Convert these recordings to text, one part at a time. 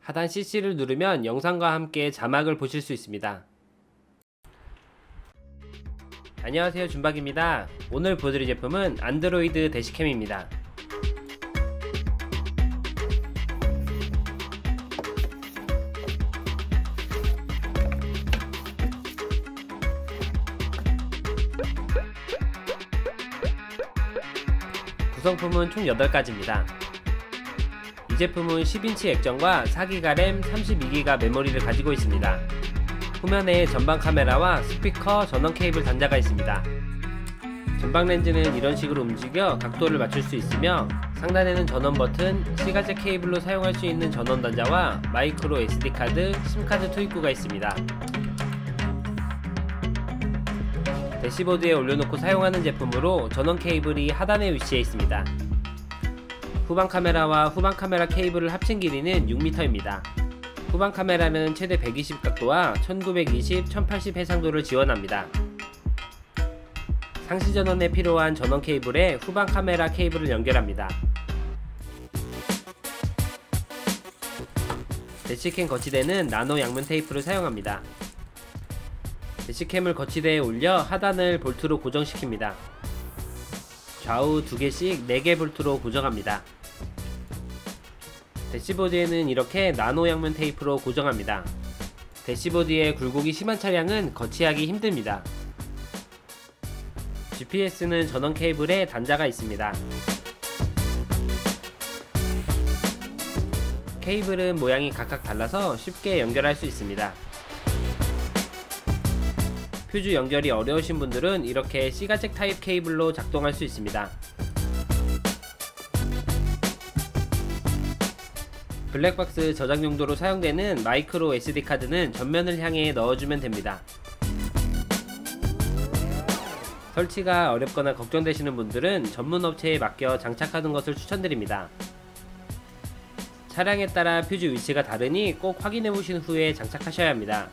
하단 CC를 누르면 영상과 함께 자막을 보실 수 있습니다. 안녕하세요, 준박입니다. 오늘 보여드릴 제품은 안드로이드 대시캠입니다. 구성품은 총 8가지입니다. 이 제품은 10인치 액정과 4기가 램, 32기가 메모리를 가지고 있습니다. 후면에 전방 카메라와 스피커, 전원 케이블 단자가 있습니다. 전방 렌즈는 이런 식으로 움직여 각도를 맞출 수 있으며, 상단에는 전원 버튼, 시가잭 케이블로 사용할 수 있는 전원 단자와 마이크로 SD카드, 심카드 투입구가 있습니다. 대시보드에 올려놓고 사용하는 제품으로 전원 케이블이 하단에 위치해 있습니다. 후방 카메라와 후방 카메라 케이블을 합친 길이는 6m입니다. 후방 카메라는 최대 120 각도와 1920, 1080 해상도를 지원합니다. 상시 전원에 필요한 전원 케이블에 후방 카메라 케이블을 연결합니다. 대시캠 거치대는 나노 양면 테이프를 사용합니다. 대시캠을 거치대에 올려 하단을 볼트로 고정시킵니다. 좌우 2개씩 4개 볼트로 고정합니다. 대시보드에는 이렇게 나노 양면 테이프로 고정합니다. 대시보드에 굴곡이 심한 차량은 거치하기 힘듭니다. GPS는 전원 케이블에 단자가 있습니다. 케이블은 모양이 각각 달라서 쉽게 연결할 수 있습니다. 퓨즈 연결이 어려우신 분들은 이렇게 시가잭 타입 케이블로 작동할 수 있습니다. 블랙박스 저장 용도로 사용되는 마이크로 SD카드는 전면을 향해 넣어주면 됩니다. 설치가 어렵거나 걱정되시는 분들은 전문 업체에 맡겨 장착하는 것을 추천드립니다. 차량에 따라 퓨즈 위치가 다르니 꼭 확인해 보신 후에 장착하셔야 합니다.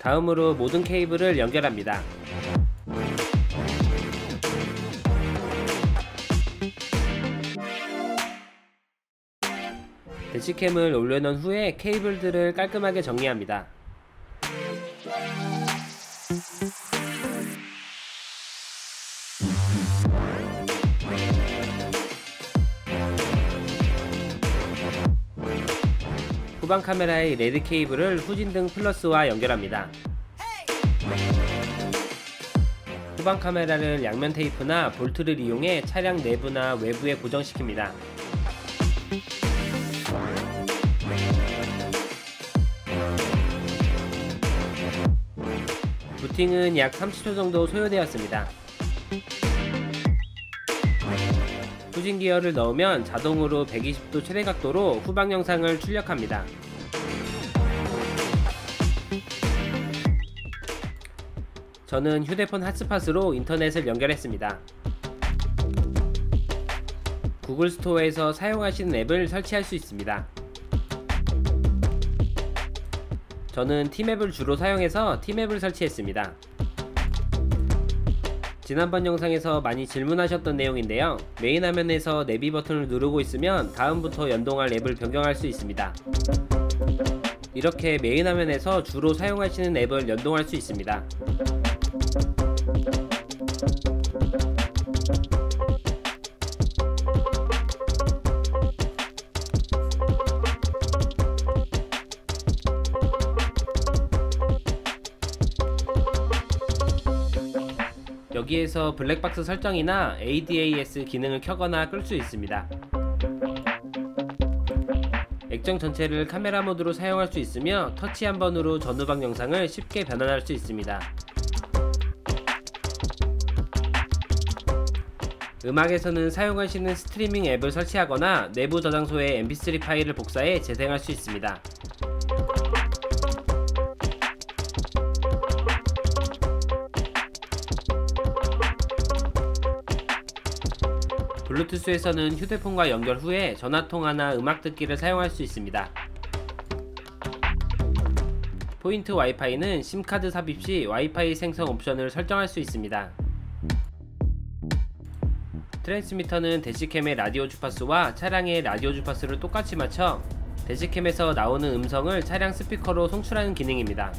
다음으로 모든 케이블을 연결합니다. 대시캠을 올려놓은 후에 케이블들을 깔끔하게 정리합니다. 후방 카메라의 레드 케이블을 후진등 플러스와 연결합니다. 후방 카메라를 양면 테이프나 볼트를 이용해 차량 내부나 외부에 고정시킵니다. 부팅은 약 30초 정도 소요되었습니다. 후진 기어를 넣으면 자동으로 120도 최대 각도로 후방 영상을 출력합니다. 저는 휴대폰 핫스팟으로 인터넷을 연결했습니다. 구글 스토어에서 사용하시는 앱을 설치할 수 있습니다. 저는 티맵을 주로 사용해서 티맵을 설치했습니다. 지난번 영상에서 많이 질문하셨던 내용인데요. 메인 화면에서 내비 버튼을 누르고 있으면 다음부터 연동할 앱을 변경할 수 있습니다. 이렇게 메인 화면에서 주로 사용하시는 앱을 연동할 수 있습니다. 여기에서 블랙박스 설정이나 ADAS 기능을 켜거나 끌 수 있습니다. 액정 전체를 카메라 모드로 사용할 수 있으며 터치 한 번으로 전후방 영상을 쉽게 변환할 수 있습니다. 음악에서는 사용하시는 스트리밍 앱을 설치하거나 내부 저장소에 mp3 파일을 복사해 재생할 수 있습니다. 블루투스에서는 휴대폰과 연결 후에 전화통화나 음악 듣기를 사용할 수 있습니다. 포인트 와이파이는 심카드 삽입 시 와이파이 생성 옵션을 설정할 수 있습니다. 트랜스미터는 대시캠의 라디오 주파수와 차량의 라디오 주파수를 똑같이 맞춰 대시캠에서 나오는 음성을 차량 스피커로 송출하는 기능입니다.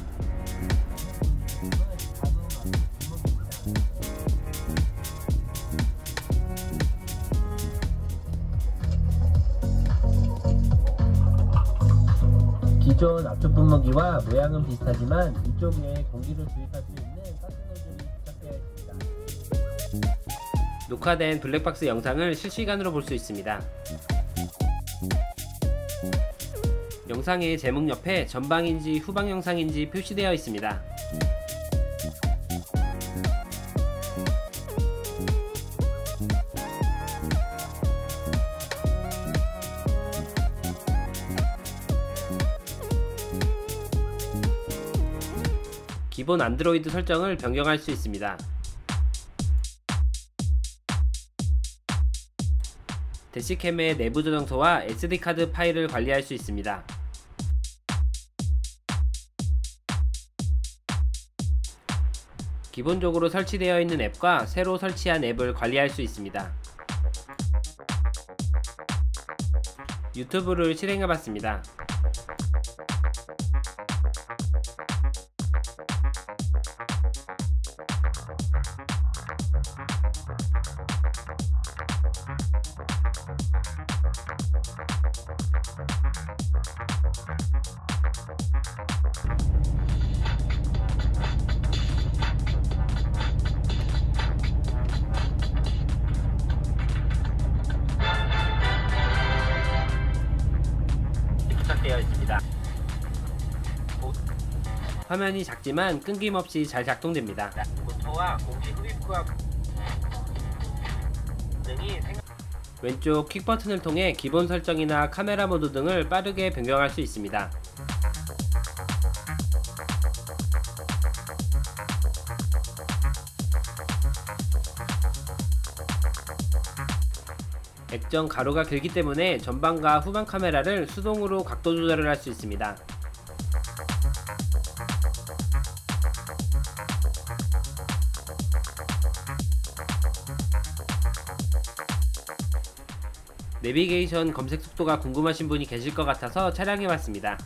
기존 압축 분무기와 모양은 비슷하지만 이쪽에 공기를 주입할 수 있는 가스 노즐이 부착되어 있습니다. 녹화된 블랙박스 영상을 실시간으로 볼 수 있습니다. 영상의 제목 옆에 전방인지 후방 영상인지 표시되어 있습니다. 기본 안드로이드 설정을 변경할 수 있습니다. 대시캠의 내부 저장소와 SD카드 파일을 관리할 수 있습니다. 기본적으로 설치되어 있는 앱과 새로 설치한 앱을 관리할 수 있습니다. 유튜브를 실행해봤습니다. 부착되어 있습니다. 화면이 작지만 끊김없이 잘 작동됩니다. 모터와 공기 흡입구와 등이 왼쪽 퀵 버튼을 통해 기본 설정이나 카메라 모드 등을 빠르게 변경할 수 있습니다. 액정 가로가 길기 때문에 전방과 후방 카메라를 수동으로 각도 조절을 할 수 있습니다. 내비게이션 검색 속도가 궁금하신 분이 계실 것 같아서 촬영해봤습니다.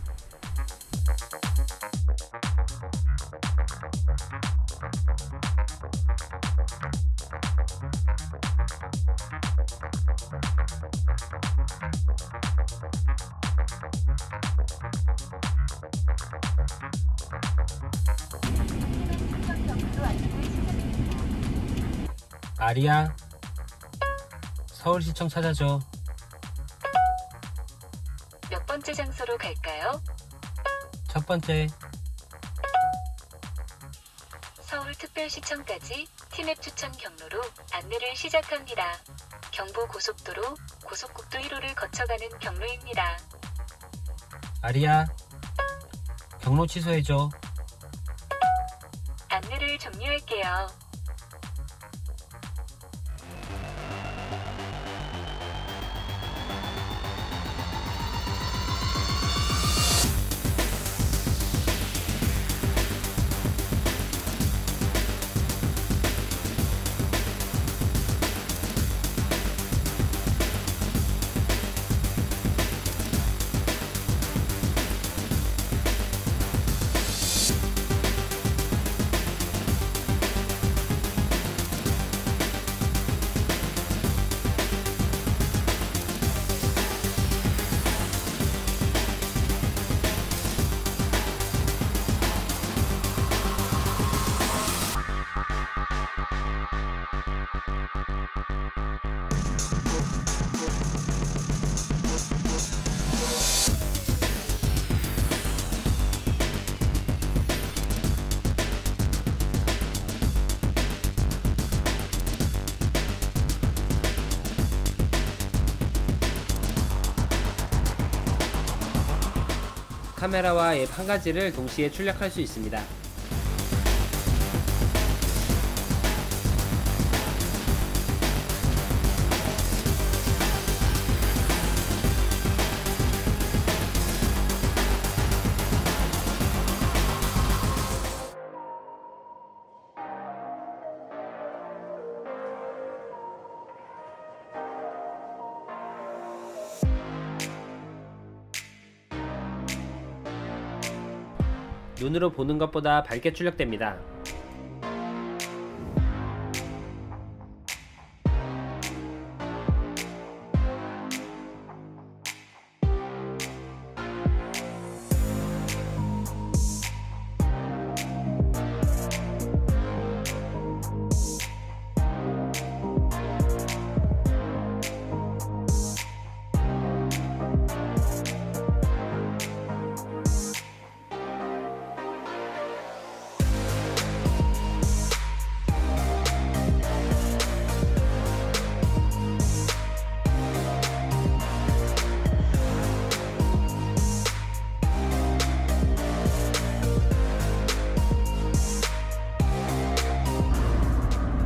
아리야, 서울시청 찾아줘. 몇 번째 장소로 갈까요? 첫 번째. 서울특별시청까지 티맵 추천 경로로 안내를 시작합니다. 경부고속도로, 고속국도 1호를 거쳐가는 경로입니다. 아리야, 경로 취소해줘. 안내를 종료할게요. 카메라와 앱 한 가지를 동시에 출력할 수 있습니다. 눈으로 보는 것보다 밝게 출력됩니다.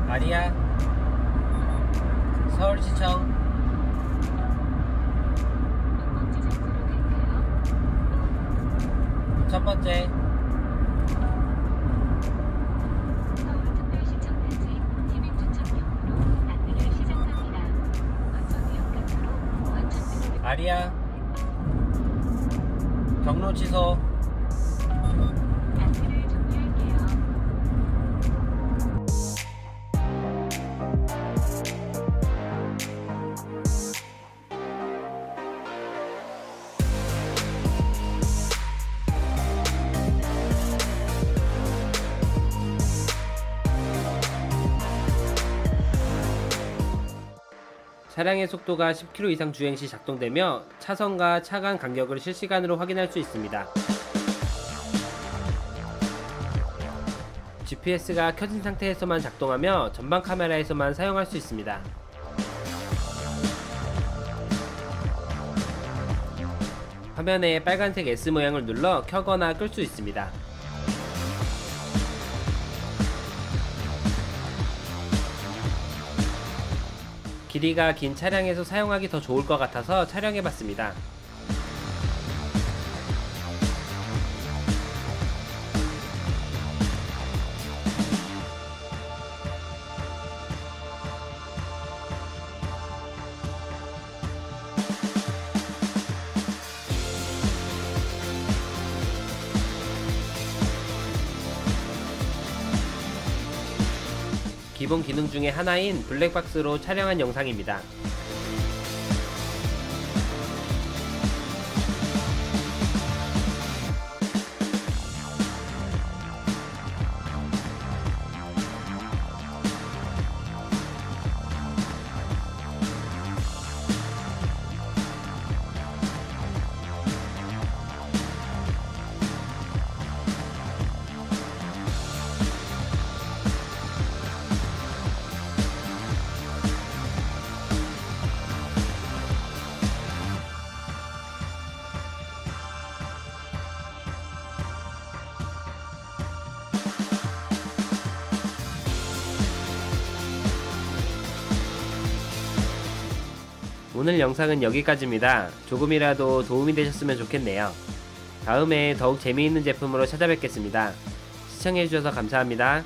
마리아, 서울시청. 첫 번째. 서울특별시청까지 티맵 추천 경로로 안내를 시작합니다. 어쩌면 완전 마리아, 경로 취소. 안내를 종료할게요. 차량의 속도가 10km 이상 주행 시 작동되며 차선과 차 간 간격을 실시간으로 확인할 수 있습니다. GPS가 켜진 상태에서만 작동하며 전방 카메라에서만 사용할 수 있습니다. 화면에 빨간색 S 모양을 눌러 켜거나 끌 수 있습니다. 길이가 긴 차량에서 사용하기 더 좋을 것 같아서 촬영해봤습니다. 기본 기능 중에 하나인 블랙박스로 촬영한 영상입니다. 오늘 영상은 여기까지입니다. 조금이라도 도움이 되셨으면 좋겠네요. 다음에 더욱 재미있는 제품으로 찾아뵙겠습니다. 시청해주셔서 감사합니다.